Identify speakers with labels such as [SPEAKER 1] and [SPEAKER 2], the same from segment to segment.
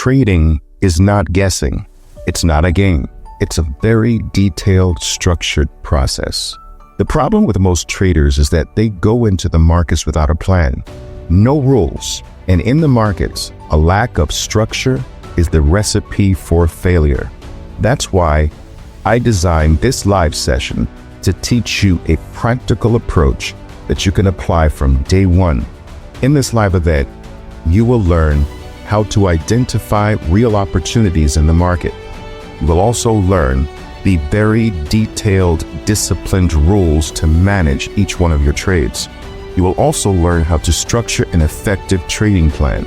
[SPEAKER 1] Trading is not guessing. It's not a game. It's a very detailed, structured process. The problem with most traders is that they go into the markets without a plan, no rules, and in the markets, a lack of structure is the recipe for failure. That's why I designed this live session to teach you a practical approach that you can apply from day one. In this live event, you will learn how to identify real opportunities in the market. You will also learn the very detailed, disciplined rules to manage each one of your trades. You will also learn how to structure an effective trading plan.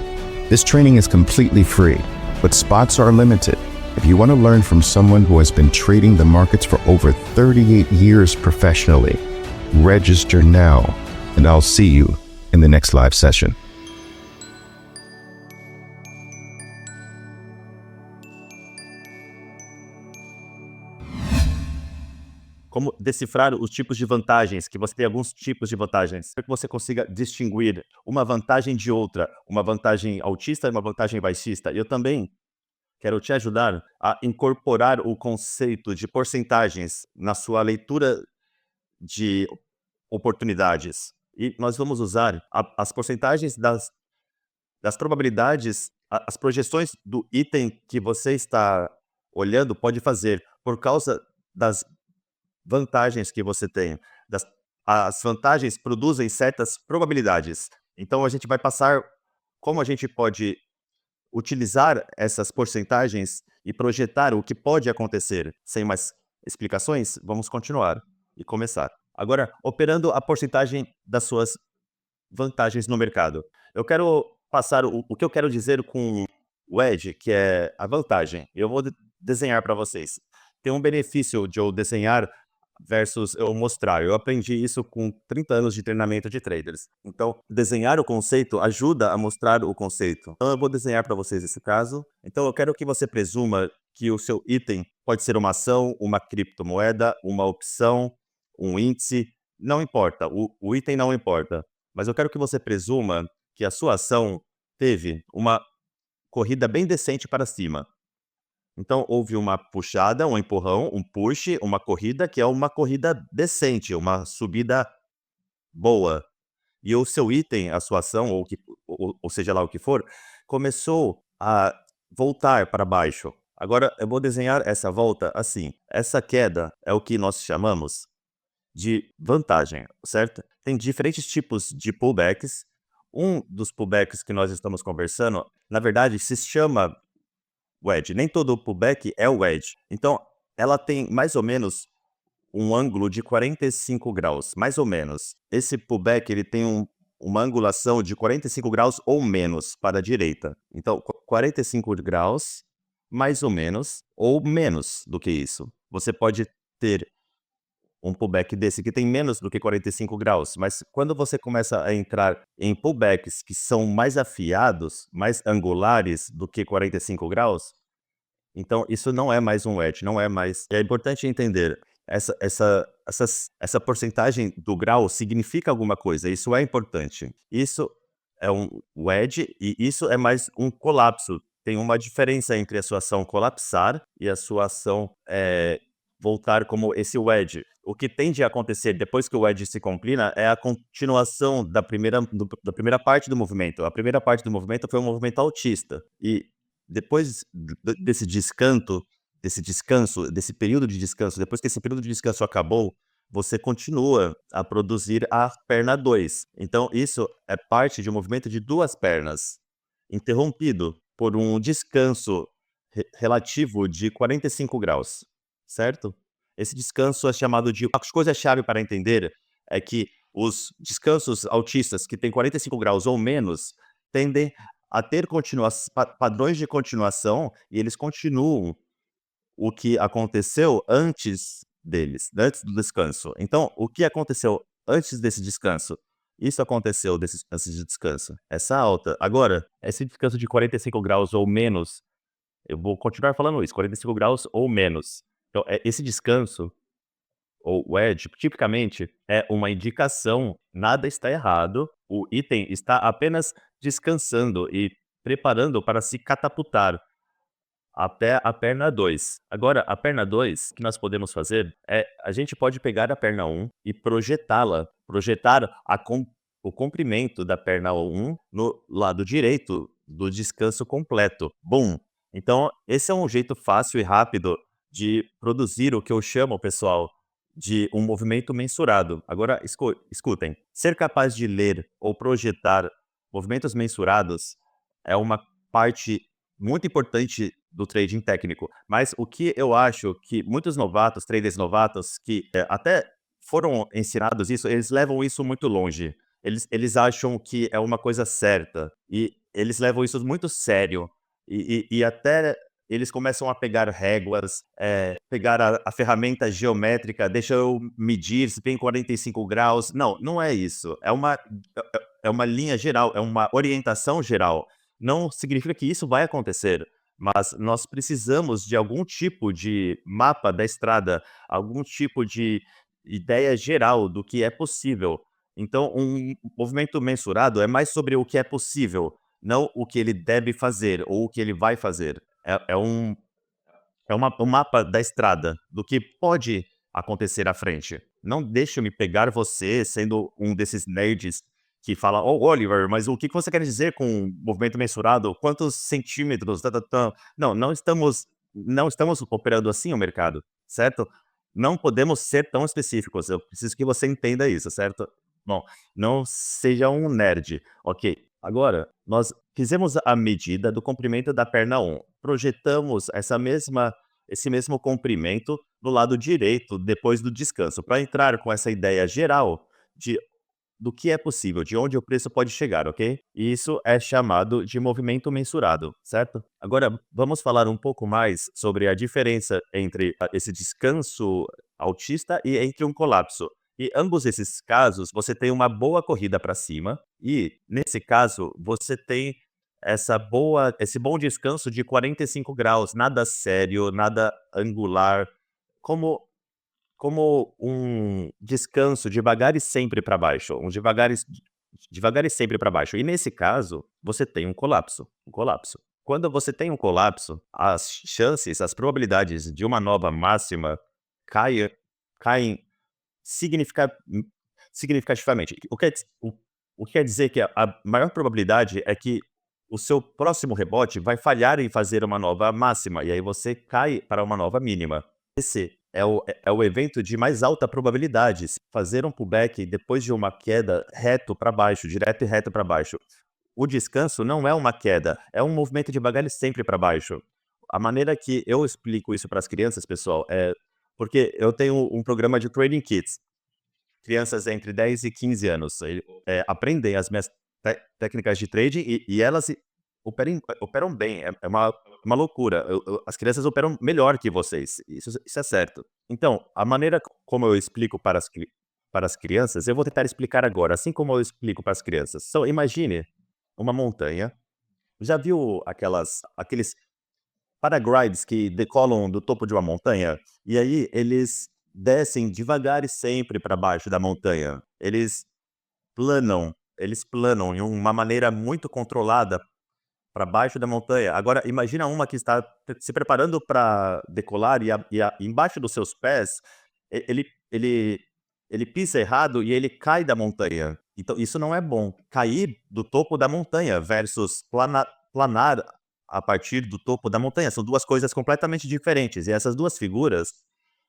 [SPEAKER 1] This training is completely free, but spots are limited. If you want to learn from someone who has been trading the markets for over 38 years professionally, register now, and I'll see you in the next live session.
[SPEAKER 2] Como decifrar os tipos de vantagens, que você tem alguns tipos de vantagens, para que você consiga distinguir uma vantagem de outra, uma vantagem altista e uma vantagem baixista. Eu também quero te ajudar a incorporar o conceito de porcentagens na sua leitura de oportunidades. E nós vamos usar as porcentagens das probabilidades, as projeções do item que você está olhando pode fazer por causa das vantagens que você tem. As vantagens produzem certas probabilidades. Então a gente vai passar como a gente pode utilizar essas porcentagens e projetar o que pode acontecer. Sem mais explicações, vamos continuar e começar. Agora, operando a porcentagem das suas vantagens no mercado. Eu quero passar o que eu quero dizer com o edge, que é a vantagem. Eu vou desenhar para vocês. Tem um benefício de eu desenhar versus eu mostrar. Eu aprendi isso com 30 anos de treinamento de traders. Então, desenhar o conceito ajuda a mostrar o conceito. Então, eu vou desenhar para vocês esse caso. Então, eu quero que você presuma que o seu item pode ser uma ação, uma criptomoeda, uma opção, um índice. Não importa, o item não importa. Mas eu quero que você presuma que a sua ação teve uma corrida bem decente para cima. Então, houve uma puxada, um empurrão, um push, uma corrida que é uma corrida decente, uma subida boa. E o seu item, a sua ação, ou seja lá o que for, começou a voltar para baixo. Agora, eu vou desenhar essa volta assim. Essa queda é o que nós chamamos de vantagem, certo? Tem diferentes tipos de pullbacks. Um dos pullbacks que nós estamos conversando, na verdade, se chama wedge. Nem todo pullback é wedge. Então, ela tem mais ou menos um ângulo de 45 graus, mais ou menos. Esse pullback ele tem uma angulação de 45 graus ou menos para a direita. Então, 45 graus, mais ou menos do que isso. Você pode ter um pullback desse que tem menos do que 45 graus, mas quando você começa a entrar em pullbacks que são mais afiados, mais angulares do que 45 graus, então isso não é mais um wedge, não é mais... É importante entender, essa porcentagem do grau significa alguma coisa, isso é importante. Isso é um wedge e isso é mais um colapso. Tem uma diferença entre a sua ação colapsar e a sua ação voltar como esse wedge. O que tende a acontecer depois que o wedge se complina é a continuação da primeira parte do movimento. A primeira parte do movimento foi um movimento altista. E depois desse descanso, desse período de descanso, depois que esse período de descanso acabou, você continua a produzir a perna 2. Então, isso é parte de um movimento de duas pernas, interrompido por um descanso relativo de 45 graus. Certo? Esse descanso é chamado de... A coisa-chave para entender é que os descansos altistas que têm 45 graus ou menos tendem a ter padrões de continuação e eles continuam o que aconteceu antes deles, antes do descanso. Então, o que aconteceu antes desse descanso? Isso aconteceu antes de descanso. Essa alta. Agora, esse descanso de 45 graus ou menos, eu vou continuar falando isso, 45 graus ou menos. Então, esse descanso, ou wedge, tipicamente é uma indicação, nada está errado, o item está apenas descansando e preparando para se catapultar até a perna 2. Agora, a perna 2, o que nós podemos fazer é, a gente pode pegar a perna 1 e projetá-la, projetar o comprimento da perna 1 no lado direito do descanso completo. Bum! Então, esse é um jeito fácil e rápido de produzir o que eu chamo, pessoal, de um movimento mensurado. Agora, escutem, ser capaz de ler ou projetar movimentos mensurados é uma parte muito importante do trading técnico. Mas o que eu acho que muitos novatos, traders novatos, que até foram ensinados isso, eles levam isso muito longe. Eles acham que é uma coisa certa. E eles levam isso muito sério. E até eles começam a pegar réguas, pegar a ferramenta geométrica, deixa eu medir se tem 45 graus. Não, não é isso. É uma linha geral, é uma orientação geral. Não significa que isso vai acontecer, mas nós precisamos de algum tipo de mapa da estrada, algum tipo de ideia geral do que é possível. Então, um movimento mensurado é mais sobre o que é possível, não o que ele deve fazer ou o que ele vai fazer. Um mapa da estrada, do que pode acontecer à frente. Não deixe-me pegar você sendo um desses nerds que fala: "Oh, Oliver, mas o que que você quer dizer com movimento mensurado? Quantos centímetros? Tã-tã-tã?" Não, não estamos operando assim o mercado, certo? Não podemos ser tão específicos. Eu preciso que você entenda isso, certo? Bom, não seja um nerd, ok? Agora, nós fizemos a medida do comprimento da perna 1. Projetamos esse mesmo comprimento no lado direito depois do descanso, para entrar com essa ideia geral de do que é possível, de onde o preço pode chegar, ok? E isso é chamado de movimento mensurado, certo? Agora, vamos falar um pouco mais sobre a diferença entre esse descanso altista e entre um colapso. E ambos esses casos, você tem uma boa corrida para cima e, nesse caso, você tem esse bom descanso de 45 graus, nada sério, nada angular, como um descanso devagar e sempre para baixo, devagar e sempre para baixo. E nesse caso, você tem um colapso, um colapso. Quando você tem um colapso, as probabilidades de uma nova máxima caem caem significa significativamente. O que quer dizer que a maior probabilidade é que o seu próximo rebote vai falhar em fazer uma nova máxima, e aí você cai para uma nova mínima. Esse é o evento de mais alta probabilidade, fazer um pullback depois de uma queda reto para baixo, direto e reto para baixo. O descanso não é uma queda, é um movimento devagar e sempre para baixo. A maneira que eu explico isso para as crianças, pessoal, é porque eu tenho um programa de Trading Kids. Crianças entre 10 e 15 anos, aprendem as minhas técnicas de trading e elas operam bem, é uma loucura. As crianças operam melhor que vocês, isso é certo. Então, a maneira como eu explico para as crianças, eu vou tentar explicar agora, assim como eu explico para as crianças. Então, imagine uma montanha. Já viu aqueles paraglides que decolam do topo de uma montanha? E aí eles descem devagar e sempre para baixo da montanha. Eles planam em uma maneira muito controlada para baixo da montanha. Agora imagina uma que está se preparando para decolar embaixo dos seus pés, ele ele pisa errado e ele cai da montanha. Então isso não é bom. Cair do topo da montanha versus planar a partir do topo da montanha, são 2 coisas completamente diferentes. E essas 2 figuras,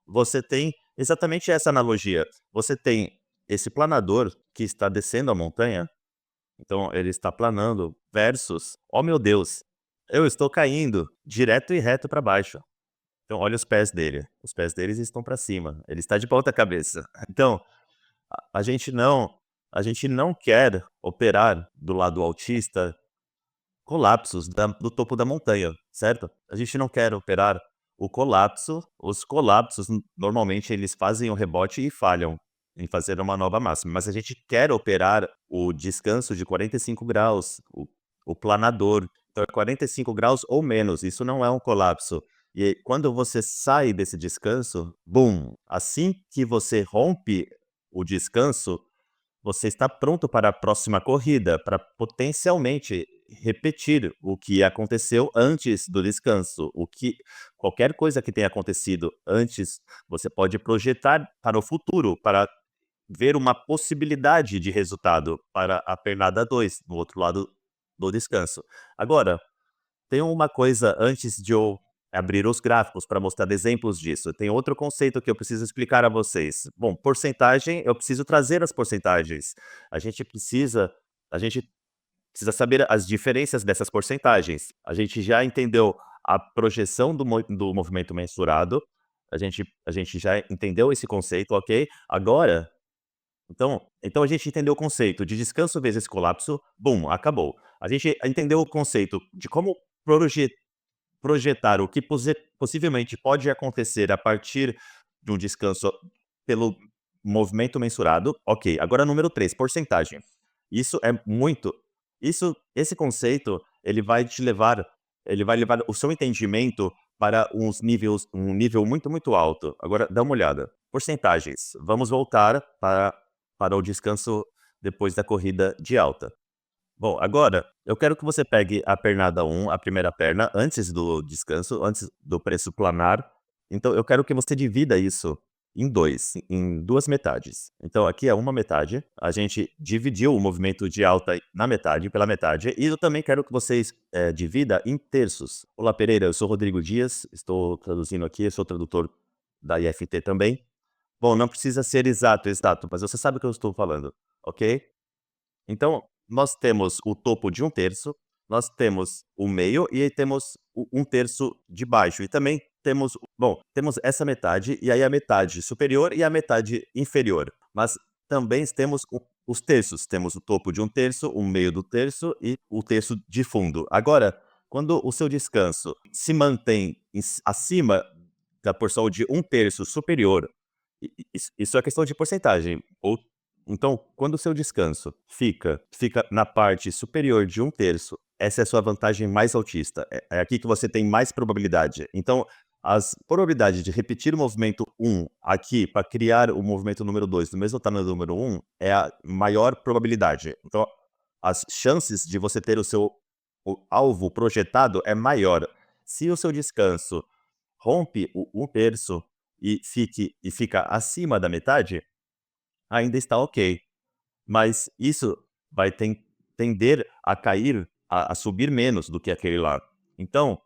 [SPEAKER 2] você tem exatamente essa analogia. Você tem esse planador que está descendo a montanha, então ele está planando versus: "Oh meu Deus, eu estou caindo direto e reto para baixo". Então olha os pés deles estão para cima, ele está de ponta cabeça. Então, a gente não quer operar do lado altista colapsos do topo da montanha, certo? A gente não quer operar o colapso. Os colapsos, normalmente, eles fazem o rebote e falham em fazer uma nova máxima, mas a gente quer operar o descanso de 45 graus, o planador. Então é 45 graus ou menos, isso não é um colapso. E aí, quando você sai desse descanso, bum, assim que você rompe o descanso, você está pronto para a próxima corrida, para potencialmente repetir o que aconteceu antes do descanso. Qualquer coisa que tenha acontecido antes, você pode projetar para o futuro, para ver uma possibilidade de resultado para a pernada 2 no outro lado do descanso. Agora, tem uma coisa antes de eu abrir os gráficos para mostrar exemplos disso. Tem outro conceito que eu preciso explicar a vocês. Bom, porcentagem, eu preciso trazer as porcentagens. A gente precisa, a gente precisa saber as diferenças dessas porcentagens. A gente já entendeu a projeção do movimento mensurado. A gente já entendeu esse conceito, ok? Agora, então a gente entendeu o conceito de descanso vezes colapso, bum, acabou. A gente entendeu o conceito de como proje projetar o que possivelmente pode acontecer a partir de um descanso pelo movimento mensurado, ok. Agora número 3, porcentagem. Isso é muito esse conceito, ele vai levar o seu entendimento para um nível muito, muito alto. Agora dá uma olhada, porcentagens. Vamos voltar para o descanso depois da corrida de alta. Bom, agora eu quero que você pegue a pernada 1, a primeira perna, antes do descanso, antes do preço planar. Então eu quero que você divida isso em duas metades. Então aqui é uma metade, a gente dividiu o movimento de alta na metade, pela metade, e eu também quero que vocês divida em terços. Olá Pereira, eu sou Rodrigo Dias, estou traduzindo aqui, sou tradutor da IFT também. Bom, não precisa ser exato, mas você sabe o que eu estou falando, ok? Então, nós temos o topo de um terço, nós temos o meio e aí temos um terço de baixo. E também temos essa metade, e aí a metade superior e a metade inferior. Mas também temos os terços. Temos o topo de um terço, o meio do terço e o terço de fundo. Agora, quando o seu descanso se mantém acima da porção de um terço superior, isso é questão de porcentagem. Então, quando o seu descanso fica na parte superior de um terço, essa é a sua vantagem mais altista. É aqui que você tem mais probabilidade. Então, as probabilidades de repetir o movimento 1 aqui para criar o movimento número 2 do mesmo tamanho do número 1 é a maior probabilidade. Então, as chances de você ter o alvo projetado é maior. Se o seu descanso rompe o 1 terço e fica acima da metade, ainda está ok. Mas isso vai tender a cair, a subir menos do que aquele lá. Então,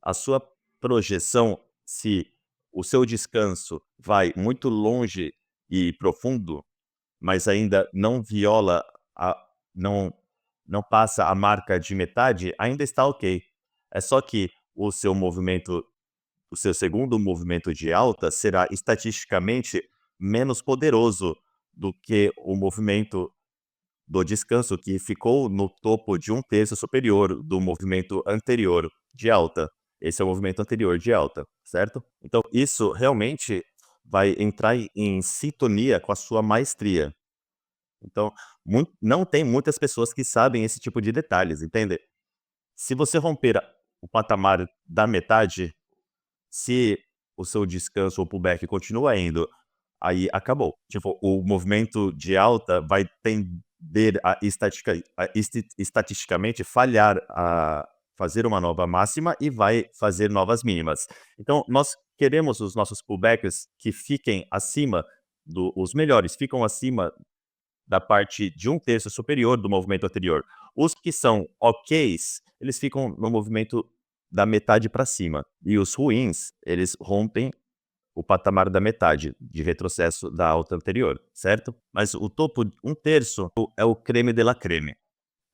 [SPEAKER 2] a sua projeção, se o seu descanso vai muito longe e profundo, mas ainda não viola não passa a marca de metade, ainda está ok. É só que o seu segundo movimento de alta será estatisticamente menos poderoso do que o movimento do descanso, que ficou no topo de um terço superior do movimento anterior de alta. Esse é o movimento anterior de alta, certo? Então, isso realmente vai entrar em sintonia com a sua maestria. Então, não tem muitas pessoas que sabem esse tipo de detalhes, entende? Se você romper o patamar da metade, se o seu descanso ou pullback continua indo, aí acabou. Tipo, o movimento de alta vai tender estatisticamente falhar a fazer uma nova máxima e vai fazer novas mínimas. Então, nós queremos os nossos pullbacks que fiquem acima os melhores ficam acima da parte de um terço superior do movimento anterior. Os que são oks, eles ficam no movimento da metade para cima. E os ruins, eles rompem o patamar da metade de retrocesso da alta anterior, certo? Mas o topo, um terço, é o creme de la creme.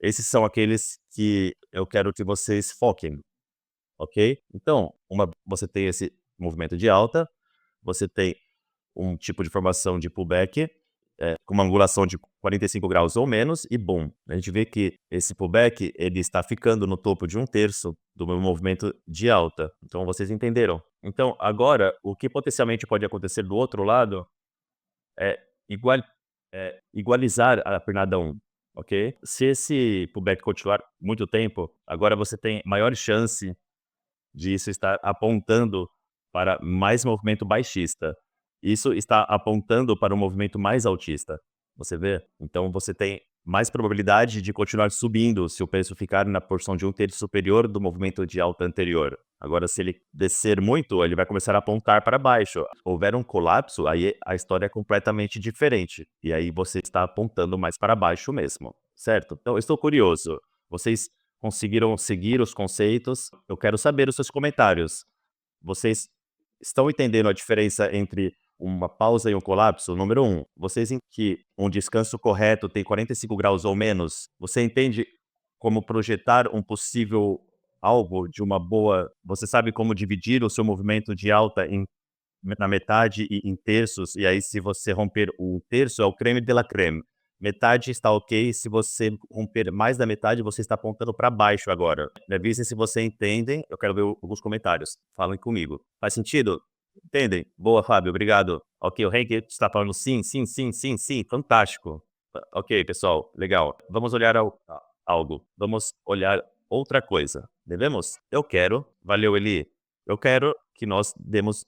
[SPEAKER 2] Esses são aqueles que eu quero que vocês foquem, ok? Então, você tem esse movimento de alta, você tem um tipo de formação de pullback, com uma angulação de 45 graus ou menos, e bom, a gente vê que esse pullback ele está ficando no topo de um terço do meu movimento de alta. Então vocês entenderam. Então agora, o que potencialmente pode acontecer do outro lado é igualizar a pernada 1, ok? Se esse pullback continuar muito tempo, agora você tem maior chance de isso estar apontando para mais movimento baixista. Isso está apontando para um movimento mais altista. Você vê? Então você tem mais probabilidade de continuar subindo se o preço ficar na porção de 1/3 superior do movimento de alta anterior. Agora, se ele descer muito, ele vai começar a apontar para baixo. Houver um colapso, aí a história é completamente diferente. E aí você está apontando mais para baixo mesmo, certo? Então, eu estou curioso. Vocês conseguiram seguir os conceitos? Eu quero saber os seus comentários. Vocês estão entendendo a diferença entre uma pausa e um colapso? Número 1, vocês em que um descanso correto tem 45 graus ou menos, você entende como projetar um possível alvo de uma boa, você sabe como dividir o seu movimento de alta na metade e em terços, e aí se você romper o terço é o creme de la creme. Metade está ok, se você romper mais da metade, você está apontando para baixo agora. Me avisem se vocês entendem, eu quero ver alguns comentários. Falem comigo. Faz sentido? Entendem? Boa, Fábio, obrigado. Ok, o Henk está falando sim, sim, sim, sim, sim, fantástico. Ok, pessoal, legal. Vamos olhar algo. Vamos olhar outra coisa. Devemos? Valeu, Eli. Eu quero que nós demos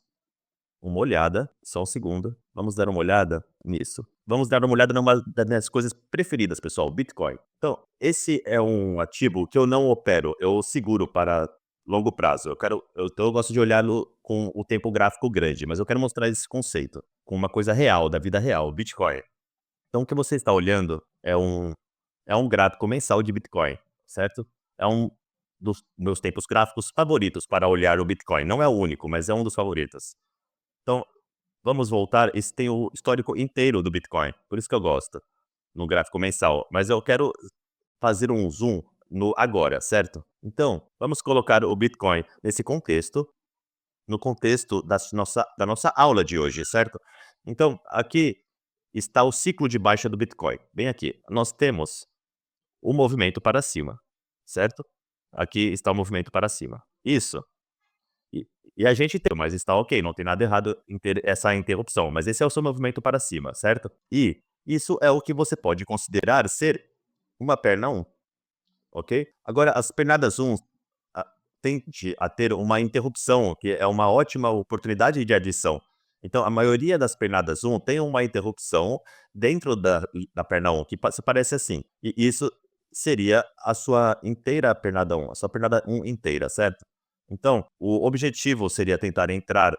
[SPEAKER 2] uma olhada, só um segundo. Vamos dar uma olhada nisso. Vamos dar uma olhada numa das minhas coisas preferidas, pessoal, Bitcoin. Então, esse é um ativo que eu não opero, eu seguro para longo prazo. Então eu gosto de olhá-lo com o tempo gráfico grande, mas eu quero mostrar esse conceito com uma coisa real, da vida real, Bitcoin. Então, o que você está olhando é um gráfico mensal de Bitcoin, certo? É um dos meus tempos gráficos favoritos para olhar o Bitcoin. Não é o único, mas é um dos favoritos. Então, vamos voltar. Esse tem o histórico inteiro do Bitcoin, por isso que eu gosto, no gráfico mensal. Mas eu quero fazer um zoom no agora, certo? Então, vamos colocar o Bitcoin nesse contexto, no contexto da nossa aula de hoje, certo? Então, aqui está o ciclo de baixa do Bitcoin. Bem aqui, nós temos o movimento para cima, certo? Aqui está o movimento para cima. Isso. E, e a gente tem, mas está ok, não tem nada errado em ter essa interrupção, mas esse é o seu movimento para cima, certo? E isso é o que você pode considerar ser uma perna 1, ok? Agora, as pernadas 1 tende a ter uma interrupção, que é uma ótima oportunidade de adição. Então, a maioria das pernadas 1 tem uma interrupção dentro da perna 1, que se parece assim. E isso seria a sua inteira pernada 1, a sua pernada 1 inteira, certo? Então, o objetivo seria tentar entrar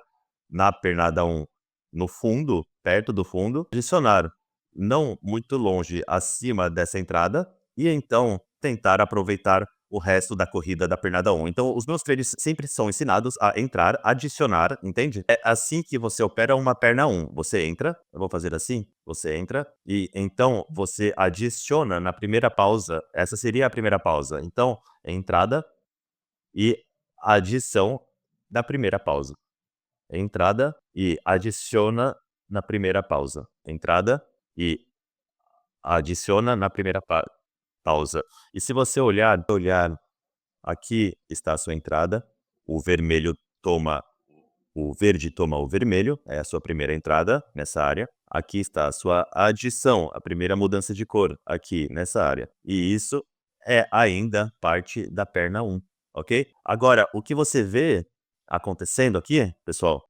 [SPEAKER 2] na pernada 1 no fundo, perto do fundo, adicionar não muito longe acima dessa entrada, e então tentar aproveitar o resto da corrida da pernada 1. Então, os meus trades sempre são ensinados a entrar, adicionar, entende? É assim que você opera uma perna 1. Você entra, eu vou fazer assim, você entra, e então você adiciona na primeira pausa, essa seria a primeira pausa. Então, entrada e adição da primeira pausa. Entrada e adiciona na primeira pausa. Entrada e adiciona na primeira pausa. E se você olhar, aqui está a sua entrada, o verde toma o vermelho, é a sua primeira entrada nessa área. Aqui está a sua adição, a primeira mudança de cor, aqui nessa área. E isso é ainda parte da perna 1, ok? Agora, o que você vê acontecendo aqui, pessoal,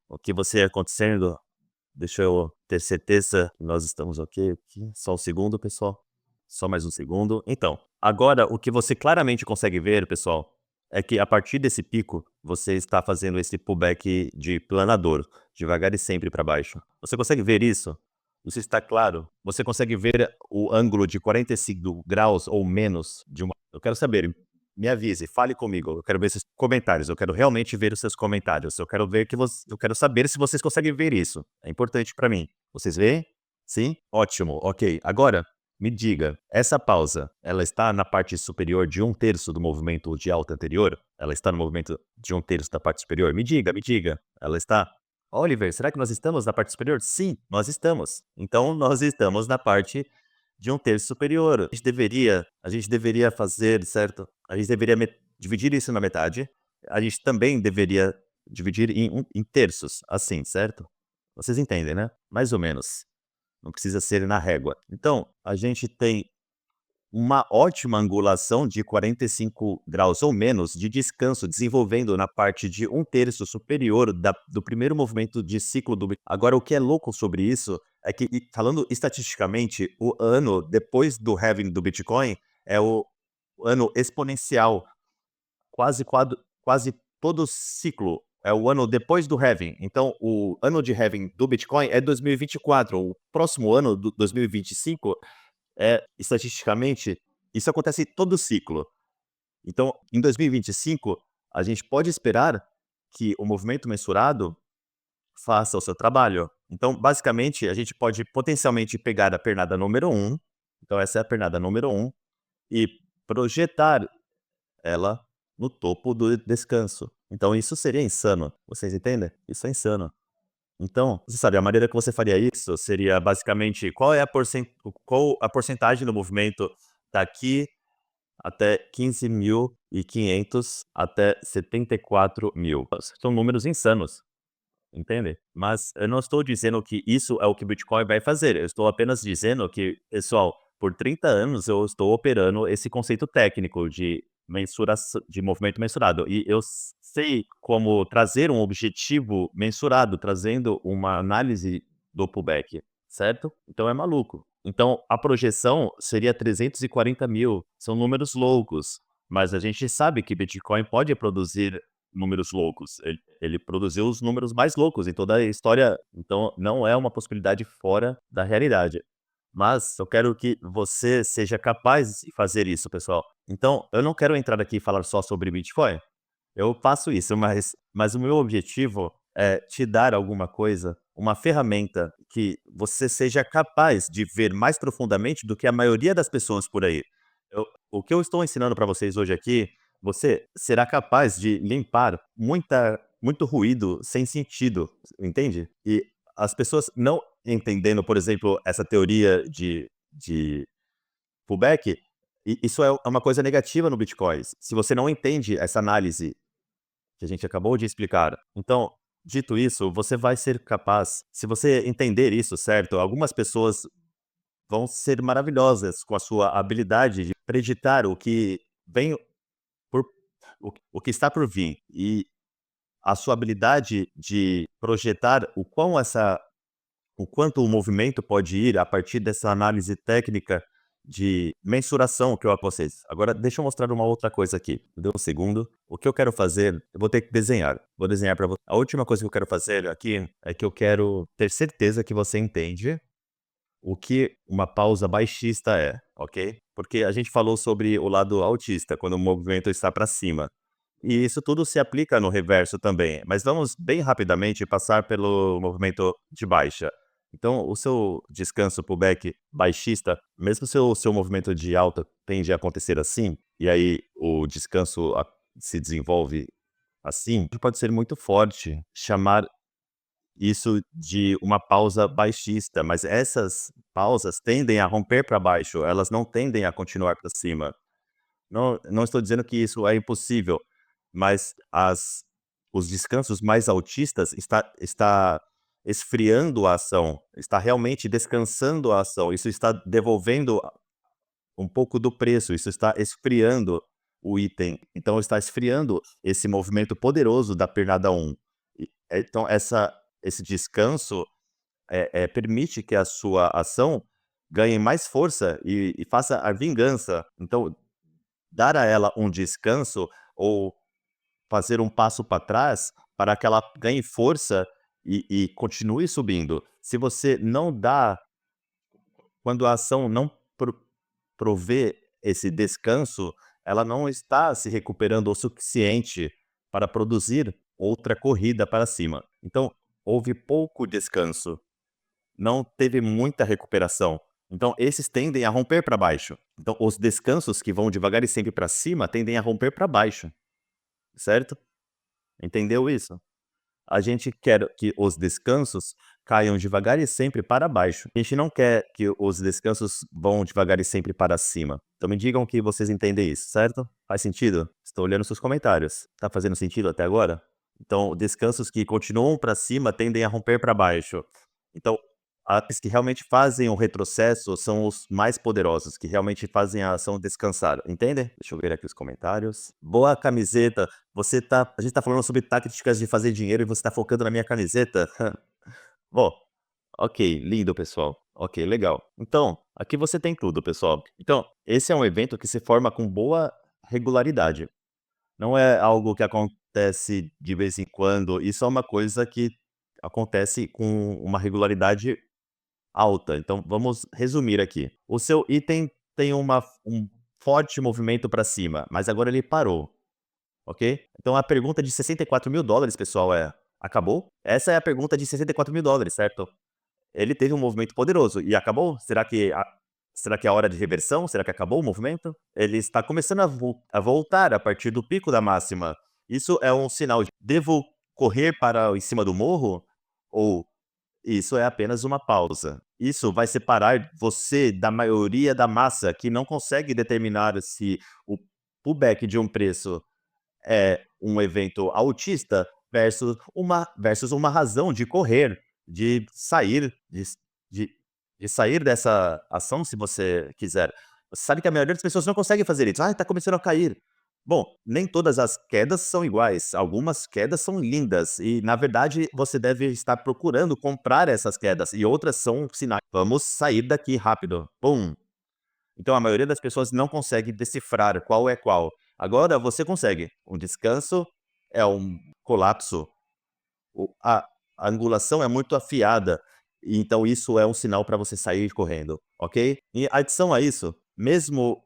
[SPEAKER 2] deixa eu ter certeza que nós estamos ok aqui. Só um segundo, pessoal. Só mais um segundo. Então, agora o que você claramente consegue ver, pessoal, é que a partir desse pico, você está fazendo esse pullback de planador, devagar e sempre para baixo. Você consegue ver isso? Isso está claro? Você consegue ver o ângulo de 45 graus ou menos de uma... Eu quero saber, me avise, fale comigo. Eu quero ver esses comentários, eu quero realmente ver os seus comentários. Eu quero ver eu quero saber se vocês conseguem ver isso. É importante para mim. Vocês veem? Sim? Ótimo, ok. Agora, me diga, essa pausa, ela está na parte superior de 1/3 do movimento de alta anterior? Ela está no movimento de 1/3 da parte superior? Me diga, me diga. Ela está? Oliver, será que nós estamos na parte superior? Sim, nós estamos. Então, nós estamos na parte de 1/3 superior. A gente deveria fazer, certo? A gente deveria dividir isso na metade. A gente também deveria dividir em terços, assim, certo? Vocês entendem, né? Mais ou menos. Não precisa ser na régua. Então, a gente tem uma ótima angulação de 45 graus ou menos de descanso, desenvolvendo na parte de 1/3 superior do primeiro movimento de ciclo do... Agora, o que é louco sobre isso é que, falando estatisticamente, o ano depois do halving do Bitcoin é o ano exponencial. Quase todo ciclo é o ano depois do halving. Então, o ano de halving do Bitcoin é 2024. O próximo ano, 2025, estatisticamente, isso acontece todo ciclo. Então, em 2025, a gente pode esperar que o movimento mensurado faça o seu trabalho. Então, basicamente, a gente pode potencialmente pegar a pernada número um. Então essa é a pernada número um, e projetar ela no topo do descanso. Então isso seria insano, vocês entendem? Isso é insano. Então, você sabe, a maneira que você faria isso seria basicamente qual a porcentagem do movimento daqui até 15.500 até 74.000. São números insanos. Entende? Mas eu não estou dizendo que isso é o que o Bitcoin vai fazer. Eu estou apenas dizendo que, pessoal, por 30 anos eu estou operando esse conceito técnico de mensuração, de movimento mensurado. E eu sei como trazer um objetivo mensurado, trazendo uma análise do pullback, certo? Então é maluco. Então a projeção seria 340.000. São números loucos. Mas a gente sabe que Bitcoin pode produzir números loucos. Ele produziu os números mais loucos em toda a história, então não é uma possibilidade fora da realidade. Mas eu quero que você seja capaz de fazer isso, pessoal. Então, eu não quero entrar aqui e falar só sobre Bitcoin. Eu faço isso, mas o meu objetivo é te dar alguma coisa, uma ferramenta que você seja capaz de ver mais profundamente do que a maioria das pessoas por aí. O que eu estou ensinando para vocês hoje aqui, você será capaz de limpar muito ruído sem sentido, entende? E as pessoas não entendendo, por exemplo, essa teoria de pullback, isso é uma coisa negativa no Bitcoin. Se você não entende essa análise que a gente acabou de explicar. Então, dito isso, você vai ser capaz, se você entender isso, certo? Algumas pessoas vão ser maravilhosas com a sua habilidade de preditar o que vem por o que está por vir e a sua habilidade de projetar o quanto o movimento pode ir a partir dessa análise técnica de mensuração que eu a vocês. Agora, deixa eu mostrar uma outra coisa aqui. Me dê um segundo. O que eu quero fazer, eu vou ter que desenhar. Vou desenhar para você. A última coisa que eu quero fazer aqui é que eu quero ter certeza que você entende o que uma pausa baixista é, ok? Porque a gente falou sobre o lado altista, quando o movimento está para cima. E isso tudo se aplica no reverso também, mas vamos bem rapidamente passar pelo movimento de baixa. Então, o seu descanso pullback baixista, mesmo se o seu movimento de alta tende a acontecer assim, e aí o descanso se desenvolve assim, pode ser muito forte chamar isso de uma pausa baixista, mas essas pausas tendem a romper para baixo, elas não tendem a continuar para cima. Não estou dizendo que isso é impossível, mas os descansos mais altistas está esfriando a ação, está realmente descansando a ação, isso está devolvendo um pouco do preço, isso está esfriando o item. Então está esfriando esse movimento poderoso da pernada 1. Então esse descanso permite que a sua ação ganhe mais força e faça a vingança. Então, dar a ela um descanso ou fazer um passo para trás para que ela ganhe força e continue subindo. Se você não dá, quando a ação não provê esse descanso, ela não está se recuperando o suficiente para produzir outra corrida para cima. Então, houve pouco descanso, não teve muita recuperação. Então, esses tendem a romper para baixo. Então, os descansos que vão devagar e sempre para cima tendem a romper para baixo, certo? Entendeu isso? A gente quer que os descansos caiam devagar e sempre para baixo. A gente não quer que os descansos vão devagar e sempre para cima. Então me digam que vocês entendem isso, certo? Faz sentido? Estou olhando seus comentários. Tá fazendo sentido até agora? Então, descansos que continuam para cima tendem a romper para baixo. Então, aqueles que realmente fazem o retrocesso são os mais poderosos, que realmente fazem a ação descansar. Entendem? Deixa eu ver aqui os comentários. Boa camiseta. A gente tá falando sobre táticas de fazer dinheiro e você tá focando na minha camiseta? Bom, Ok, lindo, pessoal. Ok, legal. Então, aqui você tem tudo, pessoal. Então, esse é um evento que se forma com boa regularidade. Não é algo que acontece de vez em quando, isso é uma coisa que acontece com uma regularidade alta. Então, vamos resumir aqui. O seu item tem um forte movimento para cima, mas agora ele parou, ok? Então, a pergunta de $64.000, pessoal, é: acabou? Essa é a pergunta de $64.000, certo? Ele teve um movimento poderoso e acabou? Será que é a hora de reversão? Será que acabou o movimento? Ele está começando a voltar a partir do pico da máxima. Isso é um sinal de devo correr para em cima do morro? Ou isso é apenas uma pausa? Isso vai separar você da maioria da massa que não consegue determinar se o pullback de um preço é um evento autista versus uma razão de correr, de sair de de sair dessa ação se você quiser. Você sabe que a maioria das pessoas não consegue fazer isso. Tá começando a cair". Bom, nem todas as quedas são iguais, algumas quedas são lindas e, na verdade, você deve estar procurando comprar essas quedas e outras são sinais: "Vamos sair daqui rápido". Pum. Então a maioria das pessoas não consegue decifrar qual é qual. Agora você consegue. Um descanso é um colapso. A angulação é muito afiada, e então isso é um sinal para você sair correndo, ok? Em adição a isso, mesmo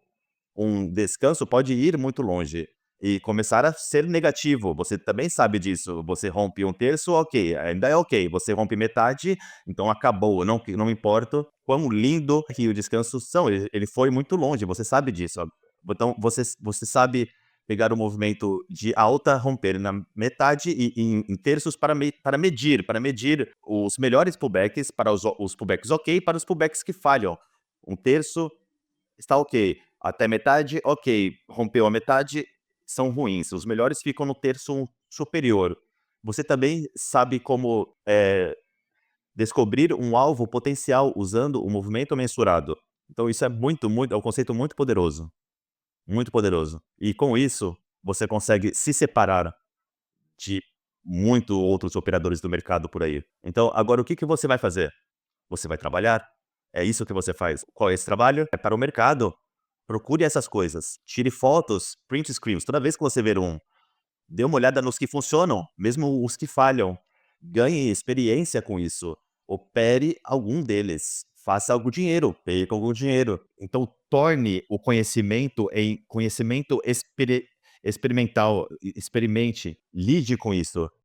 [SPEAKER 2] um descanso pode ir muito longe e começar a ser negativo. Você também sabe disso. Você rompe um terço, ok, ainda é ok. Você rompe metade, então acabou. Não importa quão lindo que o descanso são. Ele foi muito longe. Você sabe disso. Então você sabe pegar o movimento de alta, romper na metade e em terços para medir os melhores pullbacks, para os pullbacks ok, para os pullbacks que falham. Um terço está ok. Até metade, ok. Rompeu a metade, são ruins. Os melhores ficam no terço superior. Você também sabe como descobrir um alvo potencial usando o movimento mensurado. Então isso é é um conceito muito poderoso. Muito poderoso. E com isso, você consegue se separar de muito outros operadores do mercado por aí. Então, agora o que você vai fazer? Você vai trabalhar? É isso que você faz. Qual é esse trabalho? É para o mercado. Procure essas coisas. Tire fotos, print screens. Toda vez que você ver um, dê uma olhada nos que funcionam, mesmo os que falham. Ganhe experiência com isso. Opere algum deles. Faça algum dinheiro, perca algum dinheiro. Então, torne o conhecimento em conhecimento experimental. Experimente, lide com isso.